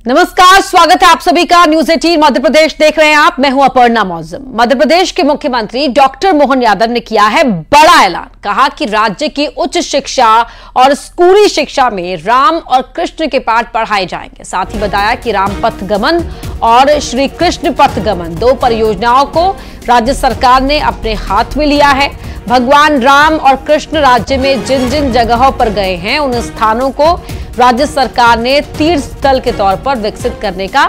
नमस्कार, स्वागत है आप सभी का न्यूज 18 मध्य प्रदेश देख रहे हैं आप। मैं हूं अपर्णा मौजम। मध्य प्रदेश के मुख्यमंत्री डॉक्टर मोहन यादव ने किया है बड़ा ऐलान। कहा कि राज्य की उच्च शिक्षा और स्कूली शिक्षा में राम और कृष्ण के पाठ पढ़ाए जाएंगे। साथ ही बताया कि राम पथ गमन और श्री कृष्ण पथ गमन दो परियोजनाओं को राज्य सरकार ने अपने हाथ में लिया है। भगवान राम और कृष्ण राज्य में जिन जिन जगहों पर गए हैं उन स्थानों को राज्य सरकार ने तीर्थ स्थल के तौर पर विकसित करने का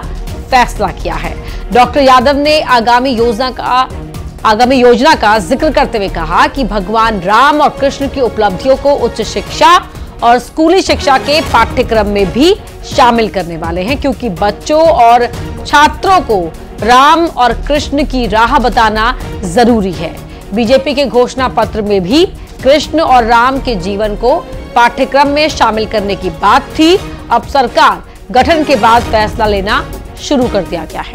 फैसला किया है। डॉक्टर यादव ने आगामी योजना का जिक्र करते हुए कहा कि भगवान राम और कृष्ण की उपलब्धियों को उच्च शिक्षा और स्कूली शिक्षा के पाठ्यक्रम में भी शामिल करने वाले हैं, क्योंकि बच्चों और छात्रों को राम और कृष्ण की राह बताना जरूरी है। बीजेपी के घोषणा पत्र में भी कृष्ण और राम के जीवन को पाठ्यक्रम में शामिल करने की बात थी। अब सरकार गठन के बाद फैसला लेना शुरू कर दिया गया है।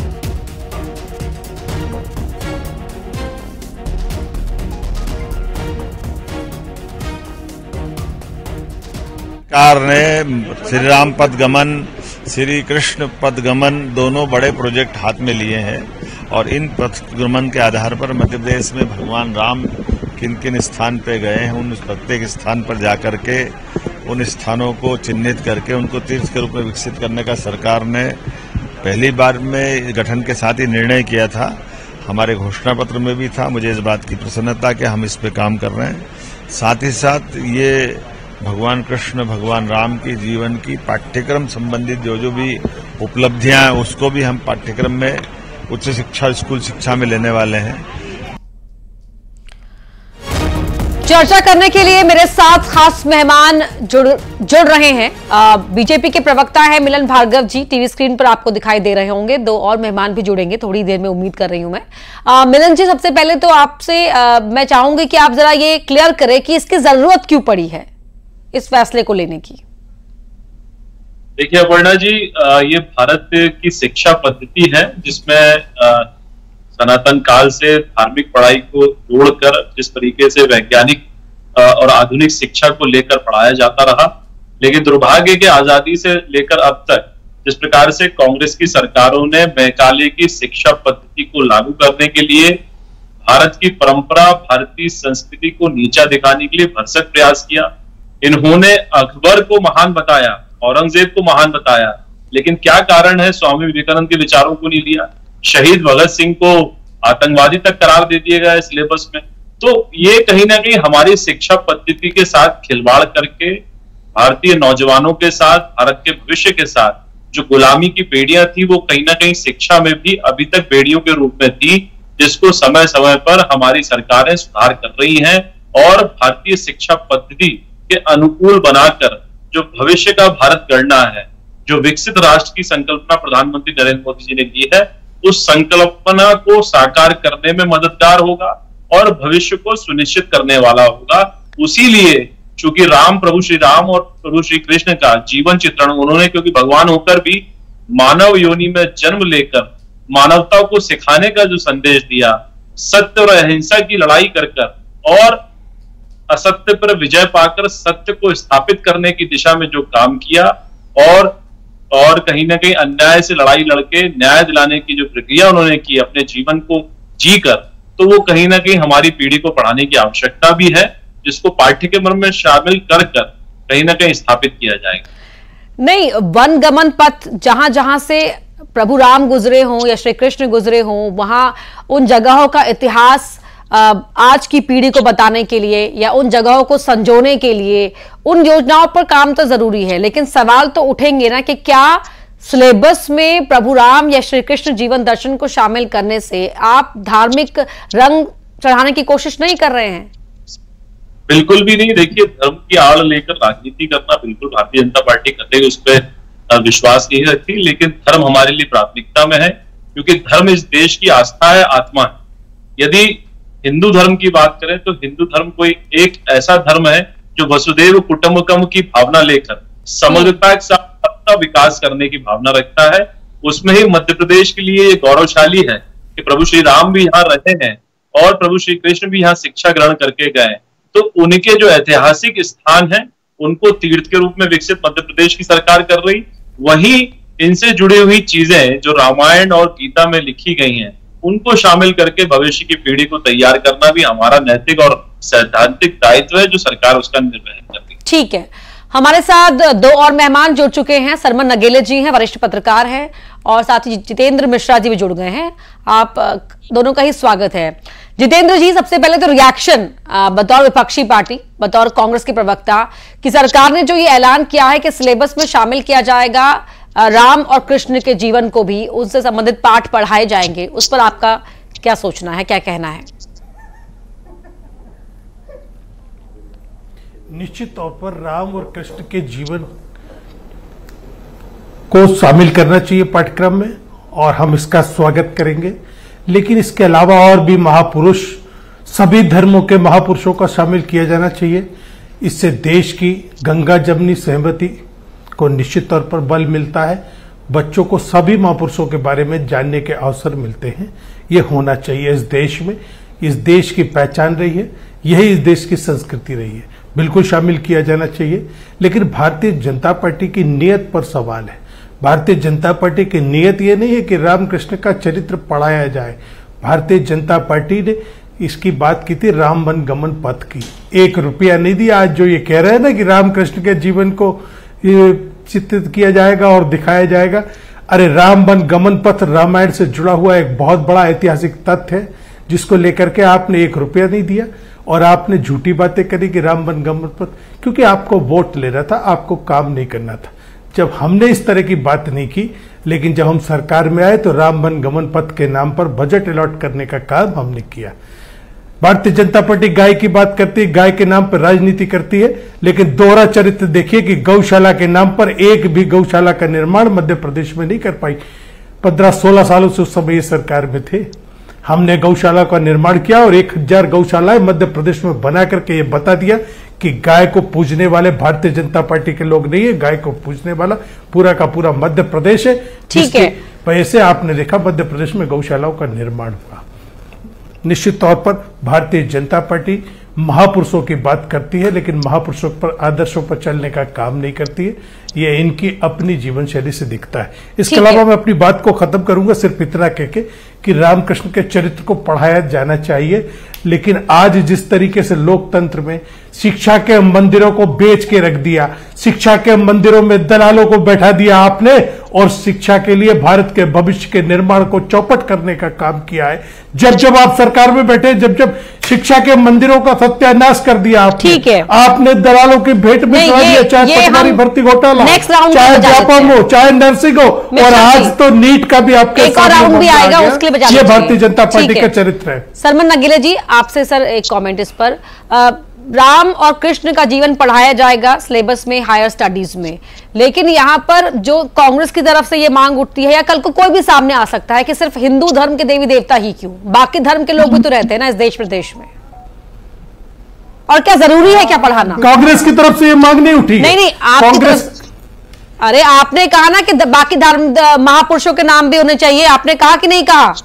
सरकार ने श्री राम पथ गमन, श्री कृष्ण पथ गमन दोनों बड़े प्रोजेक्ट हाथ में लिए हैं और इन पथ गमन के आधार पर मध्य प्रदेश में भगवान राम किन किन स्थान पे गए हैं, उन प्रत्येक स्थान पर जाकर के उन स्थानों को चिन्हित करके उनको तीर्थ के रूप में विकसित करने का सरकार ने पहली बार में गठन के साथ ही निर्णय किया था। हमारे घोषणा पत्र में भी था। मुझे इस बात की प्रसन्नता कि हम इस पे काम कर रहे हैं। साथ ही साथ ये भगवान कृष्ण भगवान राम की जीवन की पाठ्यक्रम संबंधित जो भी उपलब्धियां हैं उसको भी हम पाठ्यक्रम में उच्च शिक्षा स्कूल शिक्षा में लेने वाले हैं। चर्चा करने के लिए मेरे साथ खास मेहमान जुड़ रहे हैं। बीजेपी के प्रवक्ता है मिलन भार्गव जी, टीवी स्क्रीन पर आपको दिखाई दे रहे होंगे। दो और मेहमान भी जुड़ेंगे थोड़ी देर में, उम्मीद कर रही हूं मैं। मिलन जी, सबसे पहले तो आपसे मैं चाहूंगी कि आप जरा ये क्लियर करें कि इसकी जरूरत क्यों पड़ी है इस फैसले को लेने की। देखिए अपर्णा जी, ये भारत की शिक्षा पद्धति है जिसमें सनातन काल से धार्मिक पढ़ाई को जोड़कर जिस तरीके से वैज्ञानिक और आधुनिक शिक्षा को लेकर पढ़ाया जाता रहा, लेकिन दुर्भाग्य के आजादी से लेकर अब तक जिस प्रकार से कांग्रेस की सरकारों ने मैकाले की शिक्षा पद्धति को लागू करने के लिए भारत की परंपरा, भारतीय संस्कृति को नीचा दिखाने के लिए भरसक प्रयास किया। इन्होंने अकबर को महान बताया, औरंगजेब को महान बताया, लेकिन क्या कारण है स्वामी विवेकानंद के विचारों को नहीं लिया। शहीद भगत सिंह को आतंकवादी तक करार दे दिया गया सिलेबस में। तो ये कहीं ना कहीं हमारी शिक्षा पद्धति के साथ खिलवाड़ करके भारतीय नौजवानों के साथ, भारत के भविष्य के साथ जो गुलामी की बेड़ियां थी वो कहीं ना कहीं शिक्षा में भी अभी तक बेड़ियों के रूप में थी, जिसको समय समय पर हमारी सरकारें सुधार कर रही हैं और भारतीय शिक्षा पद्धति के अनुकूल बनाकर जो भविष्य का भारत गढ़ना है, जो विकसित राष्ट्र की संकल्पना प्रधानमंत्री नरेंद्र मोदी जी ने की है, उस संकल्पना को साकार करने में मददगार होगा और भविष्य को सुनिश्चित करने वाला होगा। उसीलिए चूंकि प्रभु श्री राम और प्रभु श्री कृष्ण का जीवन चित्रण उन्होंने, क्योंकि भगवान होकर भी मानव योनि में जन्म लेकर मानवता को सिखाने का जो संदेश दिया, सत्य और अहिंसा की लड़ाई कर और असत्य पर विजय पाकर सत्य को स्थापित करने की दिशा में जो काम किया और कहीं ना कहीं अन्याय से लड़ाई लड़के न्याय दिलाने की जो प्रक्रिया उन्होंने की अपने जीवन को जीकर, तो वो कहीं ना कहीं हमारी पीढ़ी को पढ़ाने की आवश्यकता भी है, जिसको पाठ्यक्रम में शामिल कर कहीं ना कहीं स्थापित किया जाएगा। नहीं, वन गमन पथ जहां जहां से प्रभु राम गुजरे हों या श्री कृष्ण गुजरे हों, वहां उन जगहों का इतिहास आज की पीढ़ी को बताने के लिए या उन जगहों को संजोने के लिए उन योजनाओं पर काम तो जरूरी है, लेकिन सवाल तो उठेंगे ना कि क्या सिलेबस में प्रभु राम या श्री कृष्ण जीवन दर्शन को शामिल करने से आप धार्मिक रंग चढ़ाने की कोशिश नहीं कर रहे हैं? बिल्कुल भी नहीं। देखिए, धर्म की आड़ लेकर राजनीति करना बिल्कुल भारतीय जनता पार्टी कतई उस पर विश्वास नहीं रखती, लेकिन धर्म हमारे लिए प्राथमिकता में है, क्योंकि धर्म इस देश की आस्था है, आत्मा है। यदि हिंदू धर्म की बात करें तो हिंदू धर्म कोई एक ऐसा धर्म है जो वसुदेव कुटुंबकम की भावना लेकर समग्रता के साथ अपना विकास करने की भावना रखता है। उसमें ही मध्य प्रदेश के लिए ये गौरवशाली है कि प्रभु श्री राम भी यहाँ रहे हैं और प्रभु श्री कृष्ण भी यहाँ शिक्षा ग्रहण करके गए। तो उनके जो ऐतिहासिक स्थान है उनको तीर्थ के रूप में विकसित मध्य प्रदेश की सरकार कर रही, वहीं इनसे जुड़ी हुई चीजें जो रामायण और गीता में लिखी गई हैं, उनको शामिल करके भविष्य की पीढ़ी को तैयार करना भी हमारा नैतिक और सैद्धांतिक दायित्व है, जो सरकार उसका निर्वहन करती है। ठीक है, हमारे साथ दो और मेहमान जुड़ चुके हैं। सरमन नगेले जी हैं, वरिष्ठ पत्रकार हैं, और साथ ही जितेंद्र मिश्रा जी भी जुड़ गए हैं। आप दोनों का ही स्वागत है। जितेंद्र जी, सबसे पहले तो रिएक्शन बतौर विपक्षी पार्टी, बतौर कांग्रेस के प्रवक्ता, कि सरकार ने जो ये ऐलान किया है कि सिलेबस में शामिल किया जाएगा राम और कृष्ण के जीवन को भी, उनसे संबंधित पाठ पढ़ाए जाएंगे, उस पर आपका क्या सोचना है, क्या कहना है? निश्चित तौर पर राम और कृष्ण के जीवन को शामिल करना चाहिए पाठ्यक्रम में, और हम इसका स्वागत करेंगे। लेकिन इसके अलावा और भी महापुरुष, सभी धर्मों के महापुरुषों का शामिल किया जाना चाहिए। इससे देश की गंगा जमनी सहमति को निश्चित तौर पर बल मिलता है। बच्चों को सभी महापुरुषों के बारे में जानने के अवसर मिलते हैं। ये होना चाहिए इस देश में। इस देश की पहचान रही है, यही इस देश की संस्कृति रही है। बिल्कुल शामिल किया जाना चाहिए। लेकिन भारतीय जनता पार्टी की नीयत पर सवाल है। भारतीय जनता पार्टी की नीयत ये नहीं है कि रामकृष्ण का चरित्र पढ़ाया जाए। भारतीय जनता पार्टी ने इसकी बात की थी राम वन गमन पथ की। 1 रुपया नहीं दिया। आज जो ये कह रहे हैं ना कि रामकृष्ण के जीवन को चित्रित किया जाएगा और दिखाया जाएगा, अरे राम वन गमन पथ रामायण से जुड़ा हुआ एक बहुत बड़ा ऐतिहासिक तथ्य है, जिसको लेकर के आपने 1 रुपया नहीं दिया और आपने झूठी बातें करी कि राम वन गमन पथ, क्योंकि आपको वोट लेना था, आपको काम नहीं करना था। जब हमने इस तरह की बात नहीं की, लेकिन जब हम सरकार में आए तो राम वन गमन पथ के नाम पर बजट अलॉट करने का काम हमने किया। भारतीय जनता पार्टी गाय की बात करती है, गाय के नाम पर राजनीति करती है, लेकिन दोहरा चरित्र देखिए कि गौशाला के नाम पर एक भी गौशाला का निर्माण मध्य प्रदेश में नहीं कर पाई। 15-16 सालों से उस समय ये सरकार में थे। हमने गौशाला का निर्माण किया और 1000 गौशालाएं मध्य प्रदेश में बना करके ये बता दिया कि गाय को पूजने वाले भारतीय जनता पार्टी के लोग नहीं है, गाय को पूजने वाला पूरा का पूरा मध्य प्रदेश है। ठीक है, वजह से आपने देखा मध्य प्रदेश में गौशालाओं का निर्माण हुआ। निश्चित तौर पर भारतीय जनता पार्टी महापुरुषों की बात करती है, लेकिन महापुरुषों पर, आदर्शों पर चलने का काम नहीं करती है। ये इनकी अपनी जीवन शैली से दिखता है। इसके अलावा मैं अपनी बात को खत्म करूंगा सिर्फ इतना कह के कि रामकृष्ण के चरित्र को पढ़ाया जाना चाहिए। लेकिन आज जिस तरीके से लोकतंत्र में शिक्षा के मंदिरों को बेच के रख दिया, शिक्षा के मंदिरों में दलालों को बैठा दिया आपने, और शिक्षा के लिए भारत के भविष्य के निर्माण को चौपट करने का काम किया है। जब जब आप सरकार में बैठे, जब जब शिक्षा के मंदिरों का सत्यानाश कर दिया आपने, ठीक है, आपने दलालों की भेंट में दिया, चाहे पटवारी भर्ती घोटाला, चाहे व्यापम हो, चाहे नर्सिंग हो, और आज तो नीट का भी आपके राउंड भी आएगा, उसके लिए ये भारतीय जनता पार्टी का चरित्र है। सरमन नगेले जी, आपसे सर एक कमेंट इस पर। राम और कृष्ण का जीवन पढ़ाया जाएगा सिलेबस में, हायर स्टडीज में, लेकिन यहाँ पर जो कांग्रेस की तरफ से ये मांग उठती है, या कल को कोई भी सामने आ सकता है कि सिर्फ हिंदू धर्म के देवी देवता ही क्यों, बाकी धर्म के लोग भी तो रहते हैं ना इस देश प्रदेश में, और क्या जरूरी है क्या पढ़ाना? कांग्रेस की तरफ से ये मांग नहीं उठी। नहीं, कांग्रेस, अरे आपने कहा ना कि बाकी धर्म महापुरुषों के नाम भी होने चाहिए, आपने कहा कि नहीं कहा?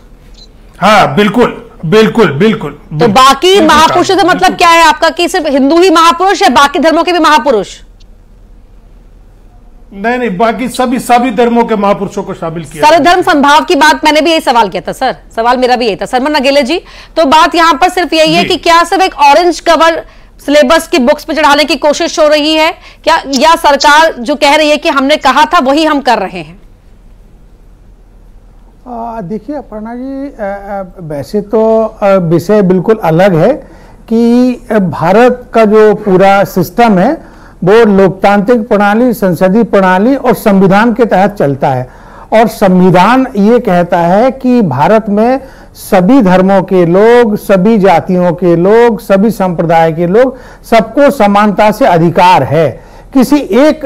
हाँ, बिल्कुल बिल्कुल बिल्कुल। तो बाकी महापुरुषों से मतलब क्या है आपका, कि सिर्फ हिंदू ही महापुरुष है, बाकी धर्मों के भी महापुरुष? नहीं, बाकी सभी धर्मों के महापुरुषों को शामिल किया। सर्वधर्म संभाव की बात, मैंने भी यही सवाल किया था सर, सवाल मेरा भी यही था। सरमन नगेले जी, तो बात यहां पर सिर्फ यही है कि क्या सिर्फ एक ऑरेंज कवर सिलेबस की बुक्स पे चढ़ाने की कोशिश हो रही है क्या, या सरकार जो कह रही है कि हमने कहा था वही हम कर रहे हैं? देखिए अपर्णा जी, वैसे तो विषय बिल्कुल अलग है कि भारत का जो पूरा सिस्टम है वो लोकतांत्रिक प्रणाली, संसदीय प्रणाली और संविधान के तहत चलता है, और संविधान ये कहता है कि भारत में सभी धर्मों के लोग, सभी जातियों के लोग, सभी संप्रदाय के लोग, सबको समानता से अधिकार है। किसी एक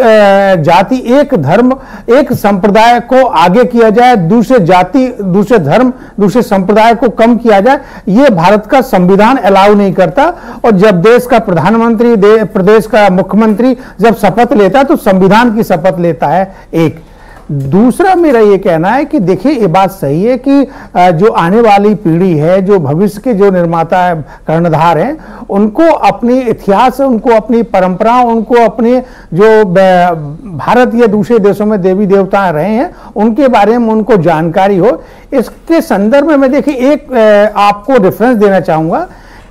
जाति, एक धर्म, एक संप्रदाय को आगे किया जाए, दूसरे जाति, दूसरे धर्म, दूसरे संप्रदाय को कम किया जाए, ये भारत का संविधान अलाउ नहीं करता। और जब देश का प्रधानमंत्री, प्रदेश का मुख्यमंत्री जब शपथ लेता है तो संविधान की शपथ लेता है। एक दूसरा मेरा ये कहना है कि देखिए, ये बात सही है कि जो आने वाली पीढ़ी है, जो भविष्य के जो निर्माता है, कर्णधार हैं, उनको अपनी इतिहास, उनको अपनी परंपरा, उनको अपने जो भारत या दूसरे देशों में देवी देवता रहे हैं उनके बारे में उनको जानकारी हो। इसके संदर्भ में मैं देखिए एक आपको रेफरेंस देना चाहूंगा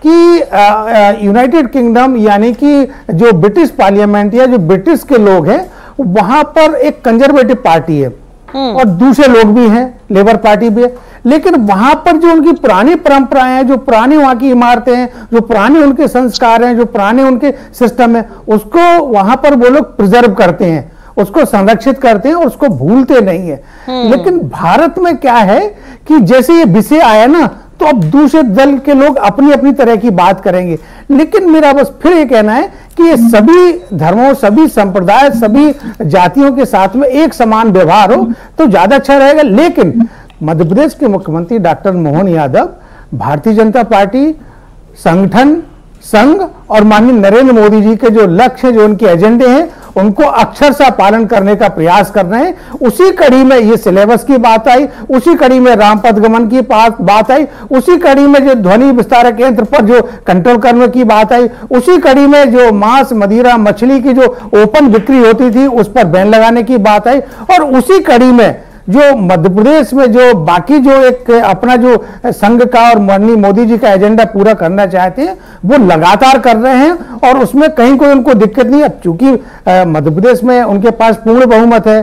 कि यूनाइटेड किंगडम यानी कि जो ब्रिटिश पार्लियामेंट या जो ब्रिटिश के लोग हैं, वहां पर एक कंजर्वेटिव पार्टी है और दूसरे लोग भी हैं, लेबर पार्टी भी है, लेकिन वहां पर जो उनकी पुरानी परंपराएं हैं, जो पुरानी वहां की इमारतें हैं, जो पुराने उनके संस्कार हैं, जो पुराने उनके सिस्टम है, उसको वहां पर वो लोग प्रिजर्व करते हैं, उसको संरक्षित करते हैं और उसको भूलते नहीं है। लेकिन भारत में क्या है कि जैसे ये विषय आया ना, तो अब दूसरे दल के लोग अपनी अपनी तरह की बात करेंगे। लेकिन मेरा बस फिर ये कहना है कि ये सभी धर्मों, सभी संप्रदाय, सभी जातियों के साथ में एक समान व्यवहार हो तो ज्यादा अच्छा रहेगा। लेकिन मध्य प्रदेश के मुख्यमंत्री डॉक्टर मोहन यादव, भारतीय जनता पार्टी, संगठन, संघ और माननीय नरेंद्र मोदी जी के जो लक्ष्य, जो उनके एजेंडे हैं, उनको अक्षरशः पालन करने का प्रयास कर रहे हैं। उसी कड़ी में ये सिलेबस की बात आई, उसी कड़ी में रामपथ गमन की बात आई, उसी कड़ी में जो ध्वनि विस्तारक यंत्र पर जो कंट्रोल करने की बात आई, उसी कड़ी में जो मांस, मदिरा, मछली की जो ओपन बिक्री होती थी उस पर बैन लगाने की बात आई, और उसी कड़ी में जो मध्य प्रदेश में जो बाकी जो एक अपना जो संघ का और माननीय मोदी जी का एजेंडा पूरा करना चाहते हैं वो लगातार कर रहे हैं, और उसमें कहीं कोई उनको दिक्कत नहीं है। अब चूंकि मध्य प्रदेश में उनके पास पूर्ण बहुमत है,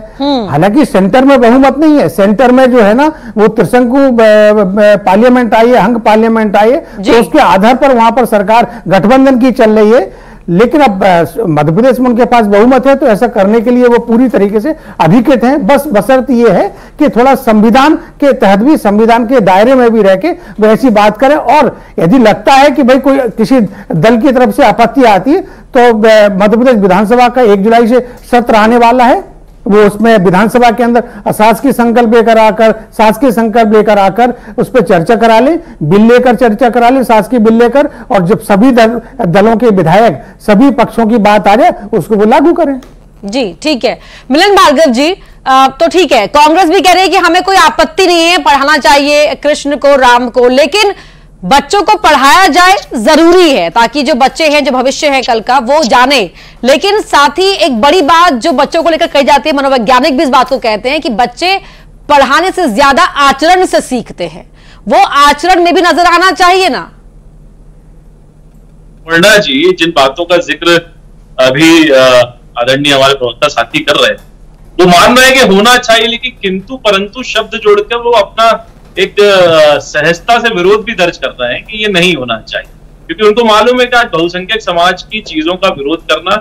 हालांकि सेंटर में बहुमत नहीं है। सेंटर में जो है ना वो त्रिशंकु पार्लियामेंट आई है, हंग पार्लियामेंट आई है, तो उसके आधार पर वहां पर सरकार गठबंधन की चल रही है। लेकिन अब मध्य प्रदेश में उनके पास बहुमत है, तो ऐसा करने के लिए वो पूरी तरीके से अधिकृत हैं। बस बशर्त ये है कि थोड़ा संविधान के तहत भी, संविधान के दायरे में भी रह के वो ऐसी बात करें, और यदि लगता है कि भाई कोई किसी दल की तरफ से आपत्ति आती है तो मध्य प्रदेश विधानसभा का 1 जुलाई से सत्र आने वाला है, वो उसमें विधानसभा के अंदर अशासकीय संकल्प लेकर आकर, शासकीय संकल्प लेकर आकर उस पर चर्चा करा ले, बिल लेकर चर्चा करा ले, शासकीय बिल लेकर, और जब सभी दलों के विधायक, सभी पक्षों की बात आ जाए उसको वो लागू करें। जी ठीक है। मिलन भार्गव जी, तो ठीक है, कांग्रेस भी कह रही है कि हमें कोई आपत्ति नहीं है, पढ़ाना चाहिए कृष्ण को, राम को, लेकिन बच्चों को पढ़ाया जाए जरूरी है ताकि जो बच्चे हैं, जो भविष्य है कल का, वो जाने। लेकिन साथ ही एक बड़ी बात जो बच्चों को लेकर कही जाती है, मनोवैज्ञानिक भी इस बात को कहते हैं कि बच्चे पढ़ाने से ज्यादा आचरण से सीखते हैं, वो आचरण में भी नजर आना चाहिए ना। वर्णा जी, जिन बातों का जिक्र अभी आदरणीय हमारे प्रवक्ता साथी कर रहे हैं, वो मान रहे हैं कि होना चाहिए, लेकिन किंतु परंतु शब्द जोड़कर वो अपना एक सहजता से विरोध भी दर्ज कर रहे हैं कि ये नहीं होना चाहिए, क्योंकि उनको मालूम है कि आज बहुसंख्यक समाज की चीजों का विरोध करना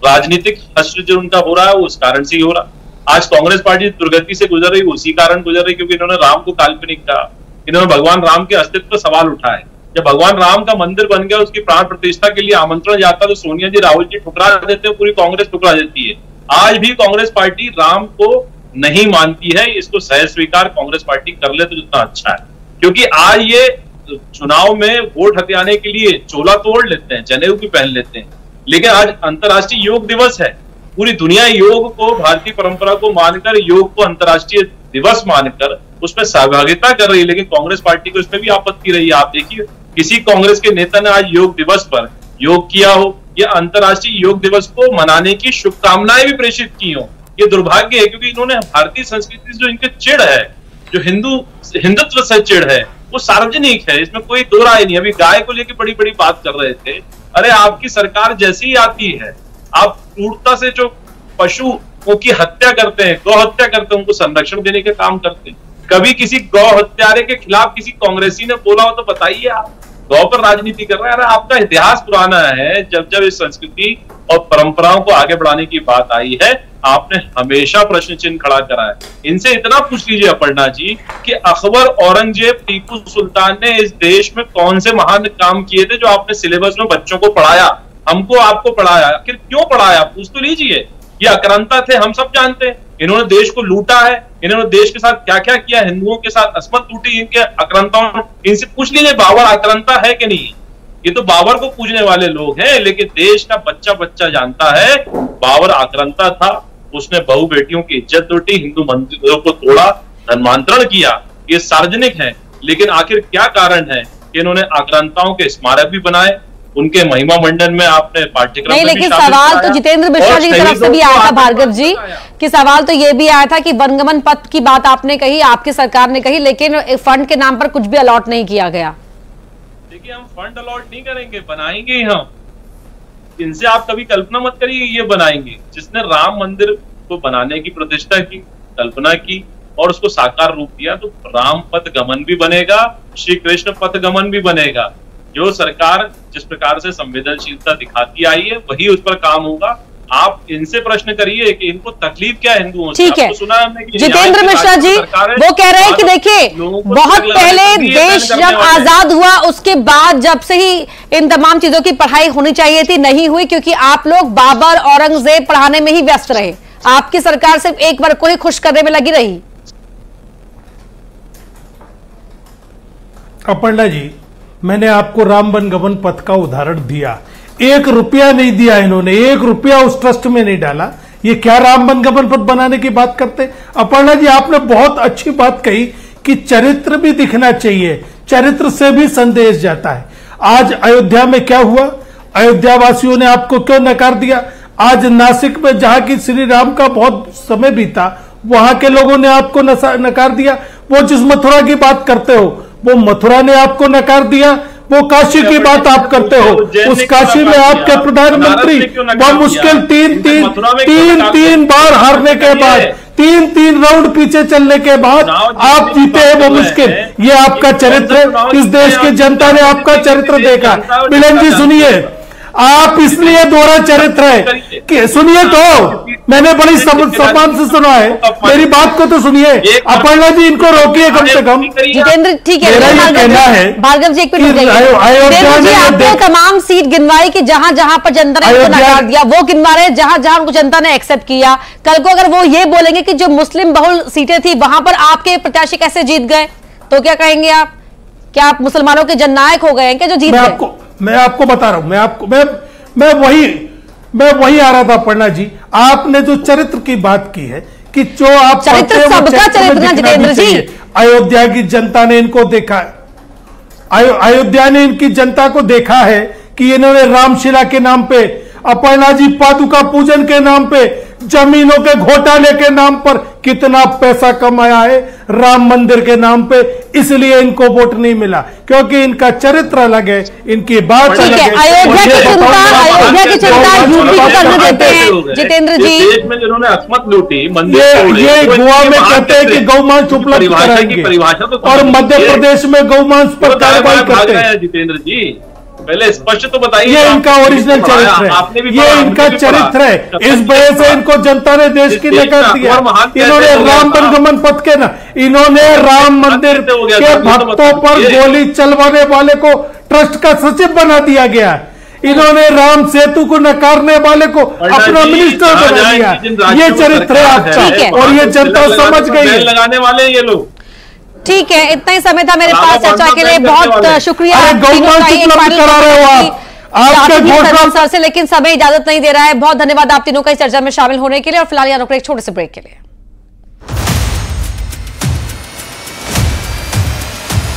राजनीतिक हश्र जो उनका हो रहा है वो उस कारण से ही हो रहा। आज कांग्रेस पार्टी दुर्गति से गुजर रही, उसी कारण गुजर रही क्योंकि इन्होंने राम को काल्पनिक कहा, इन्होंने भगवान राम के अस्तित्व पर सवाल उठाए। जब भगवान राम का मंदिर बन गया, उसकी प्राण प्रतिष्ठा के लिए आमंत्रण जाता तो सोनिया जी, राहुल जी ठुकरा देते, पूरी कांग्रेस ठुकरा देती है। आज भी कांग्रेस पार्टी राम को नहीं मानती है, इसको सह स्वीकार कांग्रेस पार्टी कर ले तो जितना अच्छा है, क्योंकि आज ये चुनाव में वोट हथियाने के लिए चोला तोड़ लेते हैं, जनेऊ भी पहन लेते हैं। लेकिन आज अंतर्राष्ट्रीय योग दिवस है, पूरी दुनिया योग को, भारतीय परंपरा को मानकर, योग को अंतर्राष्ट्रीय दिवस मानकर उसमें सहभागिता कर रही है, लेकिन कांग्रेस पार्टी को इसमें भी आपत्ति रही है। आप देखिए, किसी कांग्रेस के नेता ने आज योग दिवस पर योग किया हो या अंतर्राष्ट्रीय योग दिवस को मनाने की शुभकामनाएं भी प्रेषित की हो, ये दुर्भाग्य है, क्योंकि इन्होंने भारतीय संस्कृति से जो इनके चिढ़ है, जो हिंदुत्व से चिढ़ है, वो सार्वजनिक है, इसमें कोई दो राय नहीं। अभी गाय को लेकर बड़ी बड़ी बात कर रहे थे, अरे आपकी सरकार जैसी ही आती है, आप क्रूरता से जो पशुओं की हत्या करते हैं, गौ हत्या करते हैं, उनको संरक्षण देने का काम करते हैं। कभी किसी गौ हत्यारे के खिलाफ किसी कांग्रेसी ने बोला हो तो बताइए, आप गौ पर राजनीति कर रहे हैं। अरे आपका इतिहास पुराना है, जब जब इस संस्कृति और परंपराओं को आगे बढ़ाने की बात आई है, आपने हमेशा प्रश्न चिन्ह खड़ा करा है। इनसे इतना पूछ लीजिए अपर्णा जी कि अकबर, औरंगजेब, टीपू सुल्तान ने इस देश में कौन से महान काम किए थे जो आपने सिलेबस में बच्चों को पढ़ाया, हमको आपको पढ़ाया, आखिर क्यों पढ़ाया? पूछ तो लीजिए। ये आक्रांता थे, हम सब जानते हैं। इन्होंने देश को लूटा है, इन्होंने देश के साथ क्या क्या किया, हिंदुओं के साथ अस्मत लूटी इनके आक्रांताओं। इनसे पूछ लीजिए बाबर आक्रांता है कि नहीं। ये तो बाबर को पूजने वाले लोग हैं, लेकिन देश का बच्चा बच्चा जानता है बाबर आक्रांता था। उसने बहू बेटियों की इज्जत लूटी, हिंदू मंदिरों को तोड़ा, धर्मांतरण किया, ये सार्वजनिक है। लेकिन आखिर क्या कारण है कि इन्होंने आक्रांताओं के स्मारक भी बनाए, उनके महिमा मंडन में आपने पाठ्यक्रम नहीं, लेकिन सवाल तो जितेंद्र मिश्रा जी की तरफ से भी आया था, भार्गव जी, कि सवाल तो ये भी आया था कि वनगमन पथ की बात आपने कही, आपकी सरकार ने कही, लेकिन फंड के नाम पर कुछ भी अलॉट नहीं किया गया। देखिए, हम फंड अलॉट नहीं करेंगे, बनाएंगे ही हम। इनसे आप कभी कल्पना मत करिए ये बनाएंगे। जिसने राम मंदिर को बनाने की प्रतिष्ठा की, कल्पना की और उसको साकार रूप दिया, तो राम पथ गमन भी बनेगा, श्री कृष्ण पथ गमन भी बनेगा। जो सरकार जिस प्रकार से संवेदनशीलता दिखाती आई है वही उस पर काम होगा। आप इनसे प्रश्न करिए कि इनको तकलीफ क्या है हिंदुओं से। ठीक है, सुना हमने कि जितेंद्र मिश्रा जी वो कह रहे हैं कि देखिए, बहुत पहले देश जब आजाद हुआ उसके बाद जब से ही इन तमाम चीजों की पढ़ाई होनी चाहिए थी, नहीं हुई, क्योंकि आप लोग बाबर औरंगजेब पढ़ाने में ही व्यस्त रहे। आपकी सरकार सिर्फ एक वर्ग को ही खुश करने में लगी रही। अपर्णा जी, मैंने आपको राम वनगमन पथ का उदाहरण दिया। 1 रुपया नहीं दिया इन्होंने, 1 रुपया उस ट्रस्ट में नहीं डाला। ये क्या राम वनगमन पथ बनाने की बात करते? अपर्णा जी, आपने बहुत अच्छी बात कही कि चरित्र भी दिखना चाहिए, चरित्र से भी संदेश जाता है। आज अयोध्या में क्या हुआ? अयोध्या वासियों ने आपको क्यों नकार दिया? आज नासिक में जहां की श्री राम का बहुत समय बीता, वहां के लोगों ने आपको नकार दिया। वो जिस मथुरा की बात करते हो, वो मथुरा ने आपको नकार दिया। वो काशी की बात आप करते हो, उस काशी में आपके प्रधानमंत्री वो मुश्किल तीन बार हारने के बाद, 3 राउंड पीछे चलने के बाद आप जीते हैं। वो मुश्किल, ये आपका चरित्र, इस देश की जनता ने आपका चरित्र देखा। मिलन जी सुनिए, आप इसलिए दोहरा चरित्र है कि सुनिए तो, मैंने बड़ी सम्मान से सुना है, मेरी बात को तो सुनिए। अपर्णा जी, इनको रोकिए कम से कम। जितेंद्र, ठीक है, मेरा ये कहना है भार्गव जी एक मिनट, आपने तमाम सीट गिनवाई कि जहां जहां पर जनता ने नकार दिया वो गिनवा रहे, जहां जहां उनको जनता ने एक्सेप्ट किया। कल को अगर वो ये बोलेंगे कि जो मुस्लिम बहुल सीटें थी वहां पर आपके प्रत्याशी कैसे जीत गए, तो क्या कहेंगे आप? क्या आप मुसलमानों के जननायक हो गए हैं क्या जो जीत गए? मैं आपको बता रहा हूं, मैं वही आ रहा था अपर्णा जी। आपने जो चरित्र की बात की है कि जो आप चरित्र सबका चरित्र ना जितेंद्र जी। अयोध्या की जनता ने इनको देखा, अयोध्या ने इनकी जनता को देखा है कि इन्होंने रामशिला के नाम पे, अपर्णा जी पादुका पूजन के नाम पे, जमीनों के घोटाले के नाम पर कितना पैसा कमाया है राम मंदिर के नाम पे। इसलिए इनको वोट नहीं मिला, क्योंकि इनका चरित्र अलग है, इनकी बात अलग है। अयोध्या की चिंता यूपी को करने देते हैं जितेंद्र जी। देश में जिन्होंने अस्मत लूटी, ये गोवा में कहते हैं कि गौमांस उपलब्ध कराएंगे और मध्य प्रदेश में गौमांस पर कार्रवाई करते हैं। जितेंद्र जी, पहले स्पष्ट तो बताइए। ये इनका ओरिजिनल चरित्र है, ये इनका चरित्र है। इस वजह से इनको जनता ने देश की नकार दिया। इन्होंने राम वनगमन पथ के ना, इन्होंने राम मंदिर के भक्तों पर गोली चलवाने वाले को ट्रस्ट का सचिव बना दिया गया। इन्होंने राम सेतु को नकारने वाले को अपना मिनिस्टर बना दिया। ये चरित्र है आपका और ये जनता समझ गई है। लगाने वाले ये लोग। ठीक है, इतना ही समय था मेरे पास चर्चा के लिए। बहुत शुक्रिया सर से, लेकिन समय इजाजत नहीं दे रहा है। बहुत धन्यवाद आप तीनों का इस चर्चा में शामिल होने के लिए। और फिलहाल यहाँ रुक रहे एक छोटे से ब्रेक के लिए।